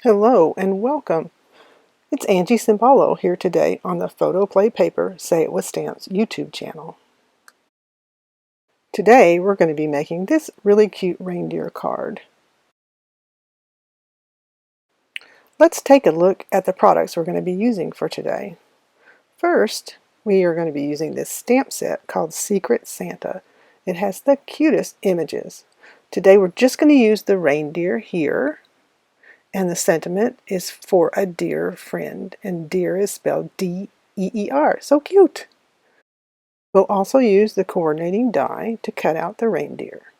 Hello and welcome. It's Angie Cimbalo here today on the PHOTOPLAY Paper Say It With Stamps YouTube channel. Today we're going to be making this really cute reindeer card. Let's take a look at the products we're going to be using for today. First, we are going to be using this stamp set called Secret Santa. It has the cutest images. Today we're just going to use the reindeer here. And the sentiment is for a dear friend, and dear is spelled D-E-E-R. So cute! We'll also use the coordinating die to cut out the reindeer.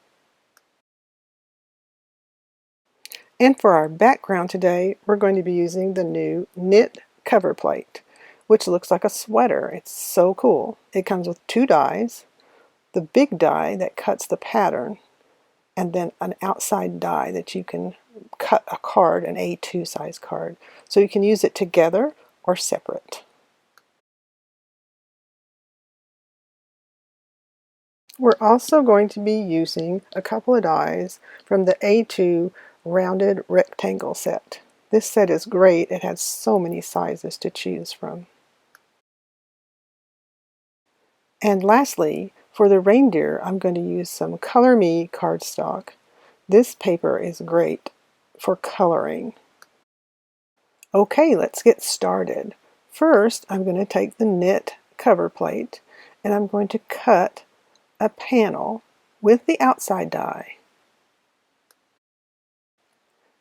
And for our background today, we're going to be using the new Knit Coverplate, which looks like a sweater. It's so cool. It comes with two dies, the big die that cuts the pattern, and then an outside die that you can cut a card, an A2 size card. So you can use it together or separate. We're also going to be using a couple of dies from the A2 rounded rectangle set. This set is great. It has so many sizes to choose from. And lastly, for the reindeer, I'm going to use some Color Me cardstock. This paper is great for coloring. Okay, let's get started. First, I'm going to take the knit cover plate and I'm going to cut a panel with the outside die.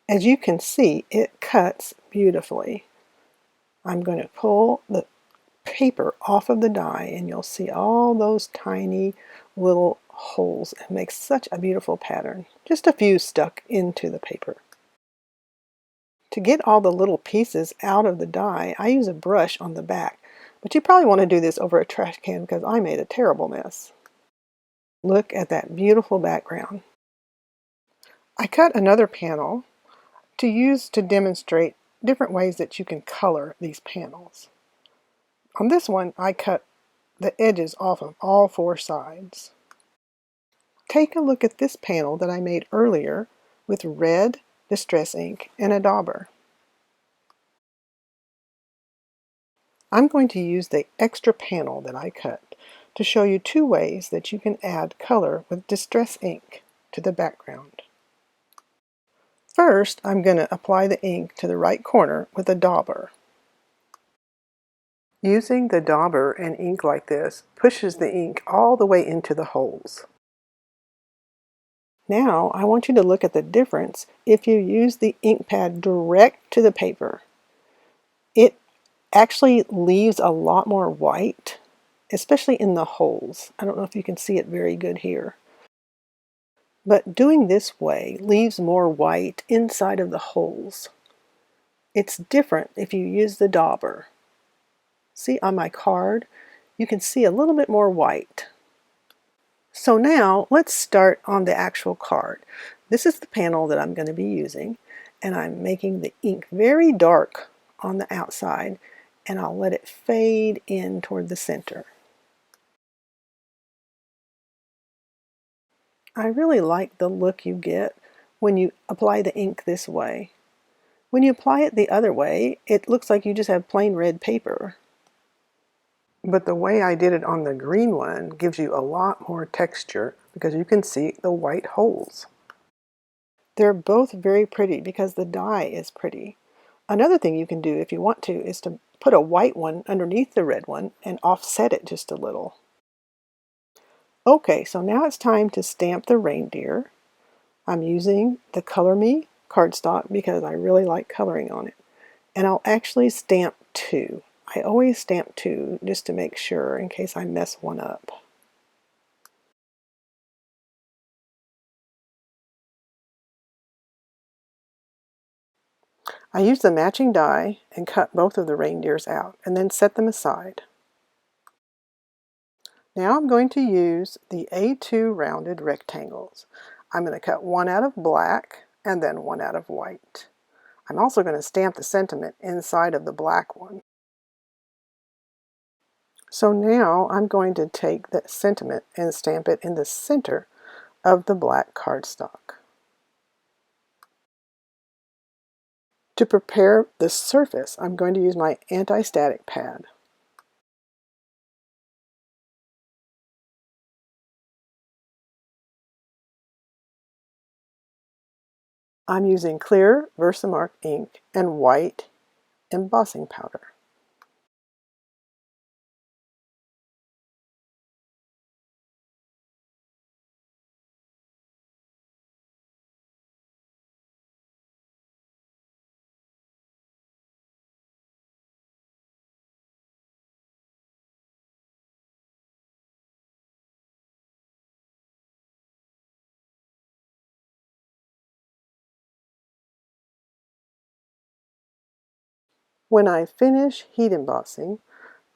As you can see, it cuts beautifully. I'm going to pull the paper off of the die and you'll see all those tiny little holes. It makes such a beautiful pattern. Just a few stuck into the paper. To get all the little pieces out of the die, I use a brush on the back, but you probably want to do this over a trash can because I made a terrible mess. Look at that beautiful background. I cut another panel to use to demonstrate different ways that you can color these panels. On this one, I cut the edges off of all four sides. Take a look at this panel that I made earlier with red distress ink and a dauber. I'm going to use the extra panel that I cut to show you two ways that you can add color with distress ink to the background. First, I'm going to apply the ink to the right corner with a dauber. Using the dauber and ink like this pushes the ink all the way into the holes. Now I want you to look at the difference if you use the ink pad direct to the paper. It actually leaves a lot more white, especially in the holes. I don't know if you can see it very good here. But doing this way leaves more white inside of the holes. It's different if you use the dauber. See on my card, you can see a little bit more white. So now let's start on the actual card. This is the panel that I'm going to be using, and I'm making the ink very dark on the outside, and I'll let it fade in toward the center. I really like the look you get when you apply the ink this way. When you apply it the other way, it looks like you just have plain red paper. But the way I did it on the green one gives you a lot more texture because you can see the white holes. They're both very pretty because the die is pretty. Another thing you can do if you want to is to put a white one underneath the red one and offset it just a little. Okay, so now it's time to stamp the reindeer. I'm using the Color Me cardstock because I really like coloring on it. And I'll actually stamp two. I always stamp two just to make sure in case I mess one up. I use the matching die and cut both of the reindeers out and then set them aside. Now I'm going to use the A2 rounded rectangles. I'm going to cut one out of black and then one out of white. I'm also going to stamp the sentiment inside of the black one. So now I'm going to take that sentiment and stamp it in the center of the black cardstock. To prepare the surface, I'm going to use my anti-static pad. I'm using clear Versamark ink and white embossing powder. When I finish heat embossing,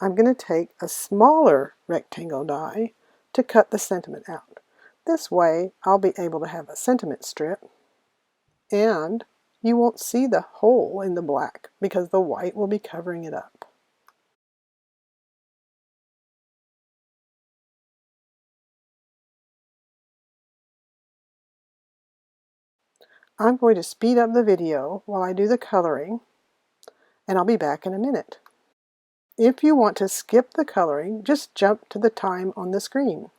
I'm going to take a smaller rectangle die to cut the sentiment out. This way I'll be able to have a sentiment strip, and you won't see the hole in the black because the white will be covering it up. I'm going to speed up the video while I do the coloring, and I'll be back in a minute. If you want to skip the coloring, just jump to the time on the screen.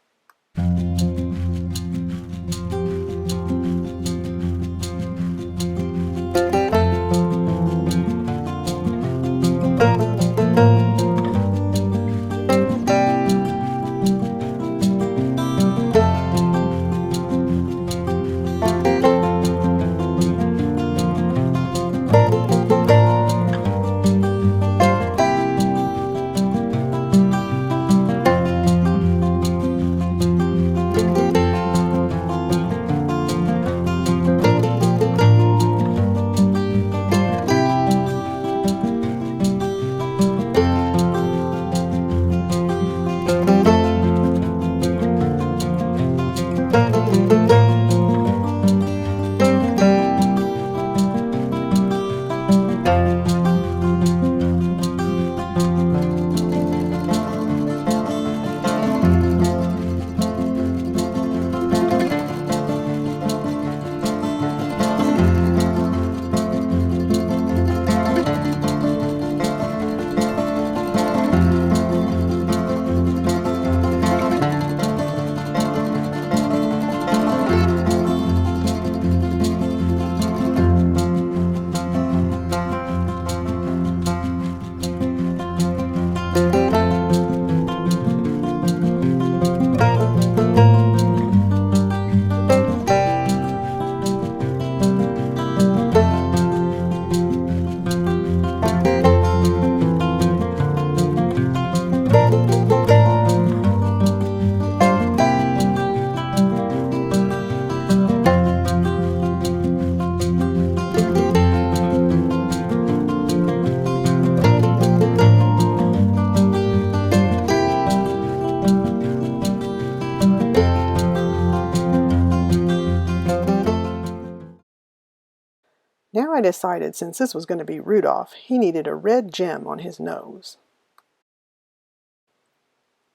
Now I decided since this was going to be Rudolph, he needed a red gem on his nose.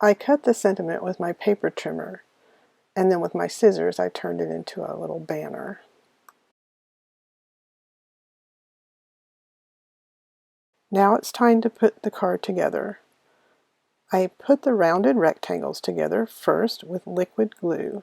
I cut the sentiment with my paper trimmer, and then with my scissors I turned it into a little banner. Now it's time to put the card together. I put the rounded rectangles together first with liquid glue.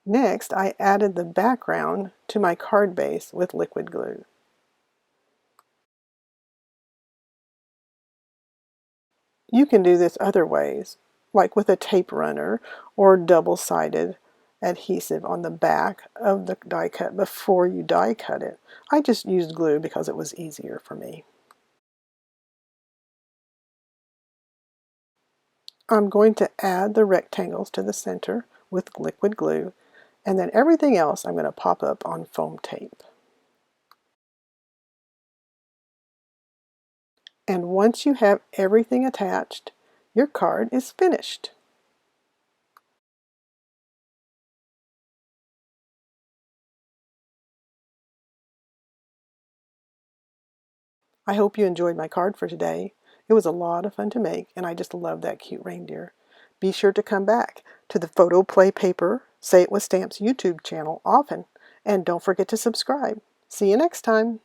Next, I added the background to my card base with liquid glue. You can do this other ways, like with a tape runner or double-sided adhesive on the back of the die cut before you die cut it. I just used glue because it was easier for me. I'm going to add the rectangles to the center with liquid glue, and then everything else I'm going to pop up on foam tape. And once you have everything attached, your card is finished. I hope you enjoyed my card for today. It was a lot of fun to make, and I just love that cute reindeer. Be sure to come back to the PHOTOPLAY Paper Say It With Stamps YouTube channel often, and don't forget to subscribe. See you next time!